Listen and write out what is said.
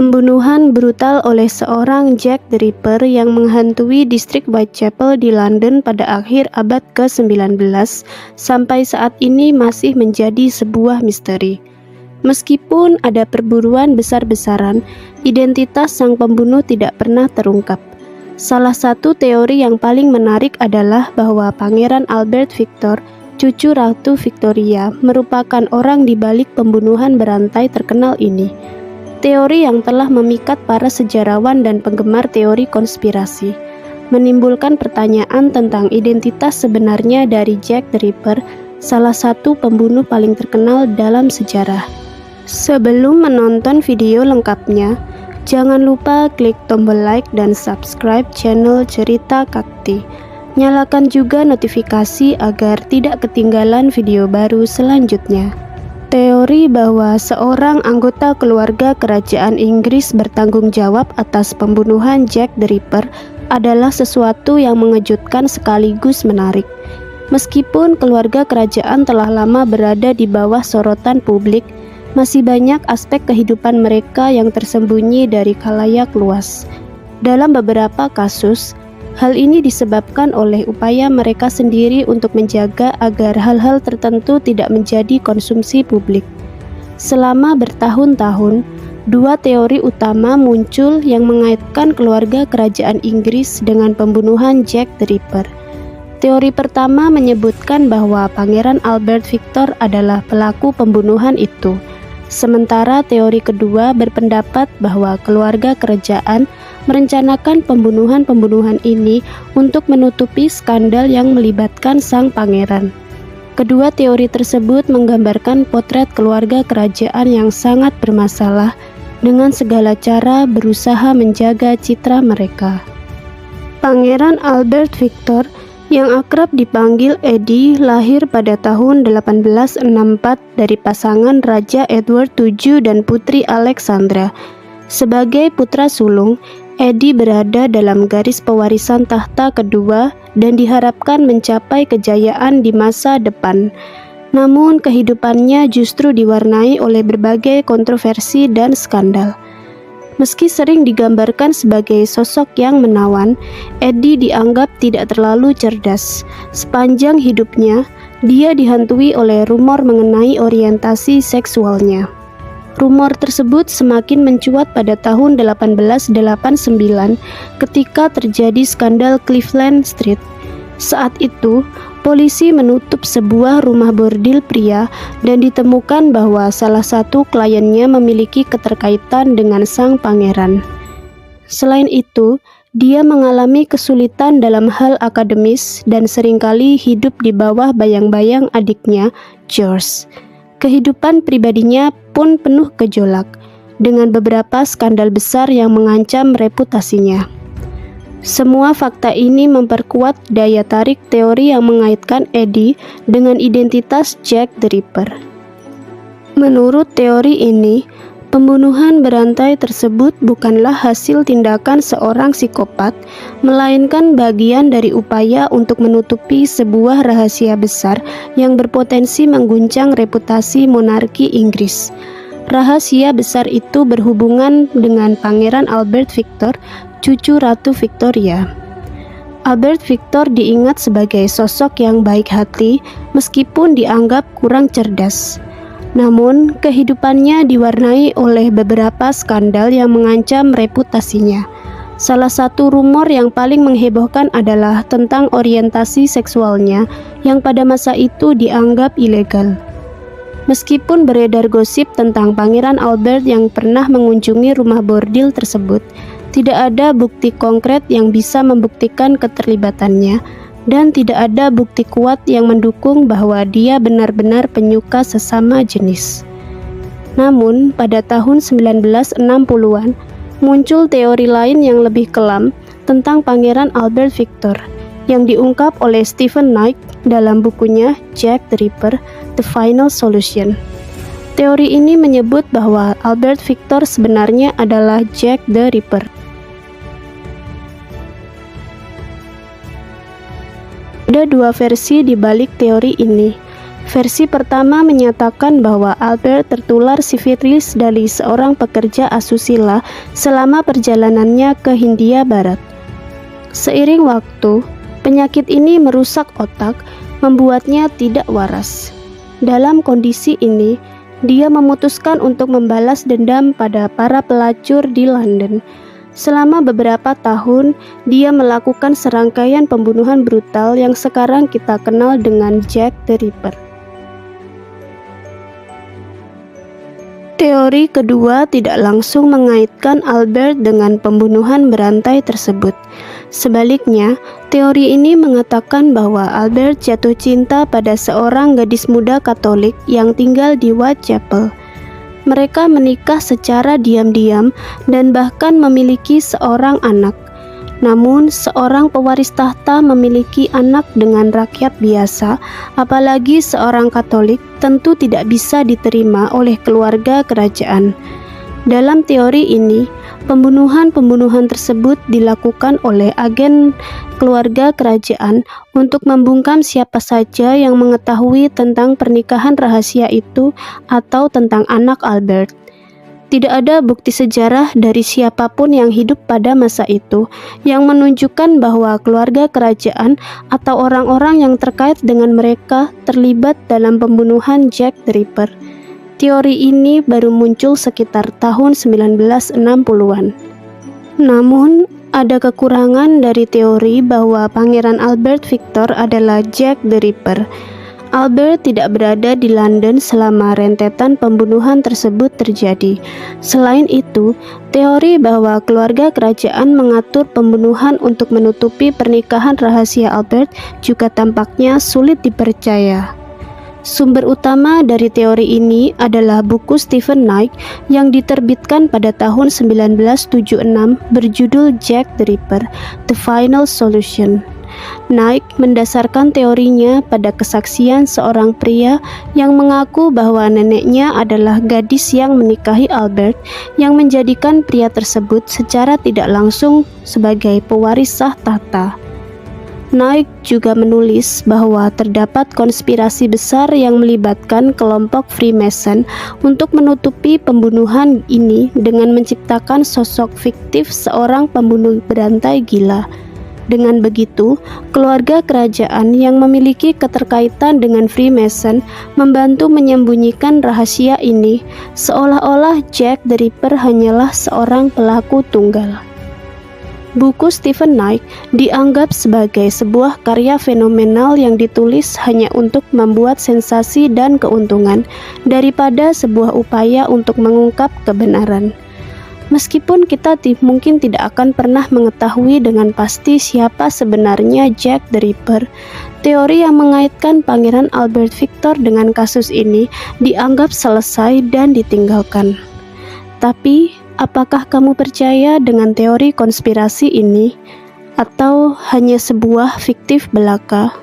Pembunuhan brutal oleh seorang Jack the Ripper yang menghantui distrik Whitechapel di London pada akhir abad ke-19 sampai saat ini masih menjadi sebuah misteri. Meskipun ada perburuan besar-besaran, identitas sang pembunuh tidak pernah terungkap. Salah satu teori yang paling menarik adalah bahwa Pangeran Albert Victor, cucu Ratu Victoria, merupakan orang di balik pembunuhan berantai terkenal ini. Teori yang telah memikat para sejarawan dan penggemar teori konspirasi, menimbulkan pertanyaan tentang identitas sebenarnya dari Jack the Ripper, salah satu pembunuh paling terkenal dalam sejarah. Sebelum menonton video lengkapnya, jangan lupa klik tombol like dan subscribe channel Cerita Kakti. Nyalakan juga notifikasi agar tidak ketinggalan video baru selanjutnya. Teori bahwa seorang anggota keluarga kerajaan Inggris bertanggung jawab atas pembunuhan Jack the Ripper adalah sesuatu yang mengejutkan sekaligus menarik. Meskipun keluarga kerajaan telah lama berada di bawah sorotan publik, masih banyak aspek kehidupan mereka yang tersembunyi dari khalayak luas. Dalam beberapa kasus, hal ini disebabkan oleh upaya mereka sendiri untuk menjaga agar hal-hal tertentu tidak menjadi konsumsi publik. Selama bertahun-tahun, dua teori utama muncul yang mengaitkan keluarga kerajaan Inggris dengan pembunuhan Jack the Ripper. Teori pertama menyebutkan bahwa Pangeran Albert Victor adalah pelaku pembunuhan itu. Sementara teori kedua berpendapat bahwa keluarga kerajaan merencanakan pembunuhan-pembunuhan ini untuk menutupi skandal yang melibatkan sang pangeran. Kedua teori tersebut menggambarkan potret keluarga kerajaan yang sangat bermasalah dengan segala cara berusaha menjaga citra mereka. Pangeran Albert Victor yang akrab dipanggil Eddie lahir pada tahun 1864 dari pasangan Raja Edward VII dan Putri Alexandra. Sebagai putra sulung, Eddie berada dalam garis pewarisan tahta kedua dan diharapkan mencapai kejayaan di masa depan. Namun kehidupannya justru diwarnai oleh berbagai kontroversi dan skandal. Meski sering digambarkan sebagai sosok yang menawan, Eddie dianggap tidak terlalu cerdas. Sepanjang hidupnya, dia dihantui oleh rumor mengenai orientasi seksualnya. Rumor tersebut semakin mencuat pada tahun 1889 ketika terjadi skandal Cleveland Street. Saat itu, polisi menutup sebuah rumah bordil pria dan ditemukan bahwa salah satu kliennya memiliki keterkaitan dengan sang pangeran. Selain itu, dia mengalami kesulitan dalam hal akademis dan seringkali hidup di bawah bayang-bayang adiknya, George. Kehidupan pribadinya pun penuh gejolak, dengan beberapa skandal besar yang mengancam reputasinya. Semua fakta ini memperkuat daya tarik teori yang mengaitkan Eddie dengan identitas Jack the Ripper. Menurut teori ini, pembunuhan berantai tersebut bukanlah hasil tindakan seorang psikopat, melainkan bagian dari upaya untuk menutupi sebuah rahasia besar yang berpotensi mengguncang reputasi monarki Inggris. Rahasia besar itu berhubungan dengan Pangeran Albert Victor, cucu Ratu Victoria. Albert Victor diingat sebagai sosok yang baik hati meskipun dianggap kurang cerdas. Namun, kehidupannya diwarnai oleh beberapa skandal yang mengancam reputasinya. Salah satu rumor yang paling menghebohkan adalah tentang orientasi seksualnya yang pada masa itu dianggap ilegal. Meskipun beredar gosip tentang Pangeran Albert yang pernah mengunjungi rumah bordil tersebut, tidak ada bukti konkret yang bisa membuktikan keterlibatannya, dan tidak ada bukti kuat yang mendukung bahwa dia benar-benar penyuka sesama jenis. Namun, pada tahun 1960-an, muncul teori lain yang lebih kelam tentang Pangeran Albert Victor, yang diungkap oleh Stephen Knight dalam bukunya Jack the Ripper, The Final Solution. Teori ini menyebut bahwa Albert Victor sebenarnya adalah Jack the Ripper. Ada dua versi di balik teori ini. Versi pertama menyatakan bahwa Albert tertular sifilis dari seorang pekerja asusila selama perjalanannya ke Hindia Barat. Seiring waktu, penyakit ini merusak otak, membuatnya tidak waras. Dalam kondisi ini, dia memutuskan untuk membalas dendam pada para pelacur di London. Selama beberapa tahun, dia melakukan serangkaian pembunuhan brutal yang sekarang kita kenal dengan Jack the Ripper. Teori kedua tidak langsung mengaitkan Albert dengan pembunuhan berantai tersebut. Sebaliknya, teori ini mengatakan bahwa Albert jatuh cinta pada seorang gadis muda Katolik yang tinggal di Whitechapel. Mereka menikah secara diam-diam dan bahkan memiliki seorang anak. Namun, seorang pewaris tahta memiliki anak dengan rakyat biasa, apalagi seorang Katolik, tentu tidak bisa diterima oleh keluarga kerajaan. Dalam teori ini, pembunuhan-pembunuhan tersebut dilakukan oleh agen keluarga kerajaan untuk membungkam siapa saja yang mengetahui tentang pernikahan rahasia itu atau tentang anak Albert. Tidak ada bukti sejarah dari siapapun yang hidup pada masa itu yang menunjukkan bahwa keluarga kerajaan atau orang-orang yang terkait dengan mereka terlibat dalam pembunuhan Jack the Ripper. Teori ini baru muncul sekitar tahun 1960-an. Namun, ada kekurangan dari teori bahwa Pangeran Albert Victor adalah Jack the Ripper. Albert tidak berada di London selama rentetan pembunuhan tersebut terjadi. Selain itu, teori bahwa keluarga kerajaan mengatur pembunuhan untuk menutupi pernikahan rahasia Albert juga tampaknya sulit dipercaya. Sumber utama dari teori ini adalah buku Stephen Knight yang diterbitkan pada tahun 1976 berjudul Jack the Ripper: The Final Solution. Knight mendasarkan teorinya pada kesaksian seorang pria yang mengaku bahwa neneknya adalah gadis yang menikahi Albert, yang menjadikan pria tersebut secara tidak langsung sebagai pewaris sah tahta. Knight juga menulis bahwa terdapat konspirasi besar yang melibatkan kelompok Freemason untuk menutupi pembunuhan ini dengan menciptakan sosok fiktif seorang pembunuh berantai gila. Dengan begitu, keluarga kerajaan yang memiliki keterkaitan dengan Freemason membantu menyembunyikan rahasia ini, seolah-olah Jack the Ripper hanyalah seorang pelaku tunggal. Buku Stephen Knight dianggap sebagai sebuah karya fenomenal yang ditulis hanya untuk membuat sensasi dan keuntungan, daripada sebuah upaya untuk mengungkap kebenaran. Meskipun kita mungkin tidak akan pernah mengetahui dengan pasti siapa sebenarnya Jack the Ripper, teori yang mengaitkan Pangeran Albert Victor dengan kasus ini dianggap selesai dan ditinggalkan. Tapi, apakah kamu percaya dengan teori konspirasi ini, atau hanya sebuah fiktif belaka?